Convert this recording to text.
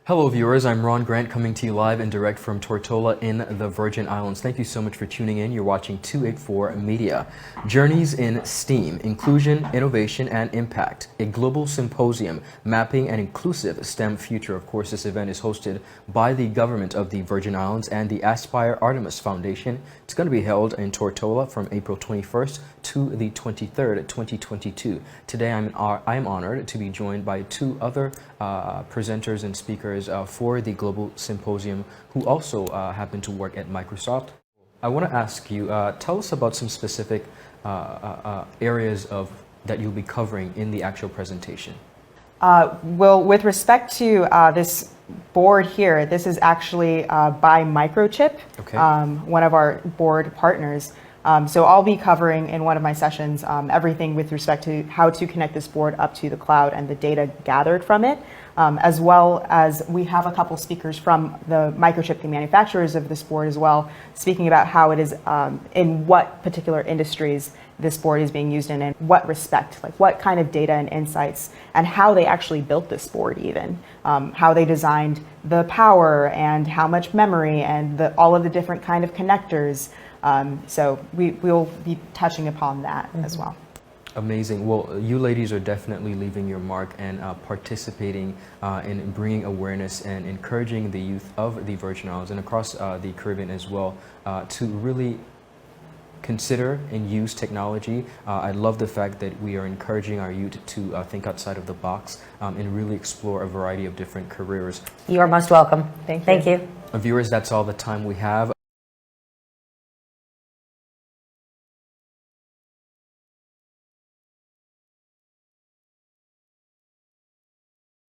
Hello viewers, I'm Ron Grant coming to you live and direct from Tortola in the Virgin Islands. Thank you so much for tuning in. You're watching 284 Media. Journeys in STEAM, Inclusion, Innovation and Impact, a global symposium mapping an inclusive STEM future. Of course, this event is hosted by the government of the Virgin Islands and the Aspire Artemis Foundation. It's going to be held in Tortola from April 21st to the 23rd, 2022. Today I'm honored to be joined by two other presenters and speakers for the Global Symposium who also happen to work at Microsoft. I want to ask you, tell us about some specific areas that you'll be covering in the actual presentation. Well, with respect to this board here, this is actually by Microchip, Okay. One of our board partners. So I'll be covering in one of my sessions everything with respect to how to connect this board up to the cloud and the data gathered from it, as well as we have a couple speakers from the Microchip, the manufacturers of this board as well, speaking about how it is in what particular industries this board is being used in what respect, like what kind of data and insights, and how they actually built this board even, how they designed the power and how much memory and all of the different kind of connectors. So we'll be touching upon that as well. Amazing. Well, you ladies are definitely leaving your mark and participating in bringing awareness and encouraging the youth of the Virgin Islands and across the Caribbean as well to really consider and use technology. I love the fact that we are encouraging our youth to think outside of the box and really explore a variety of different careers. You are most welcome. Thank you. Thank you. Viewers, that's all the time we have.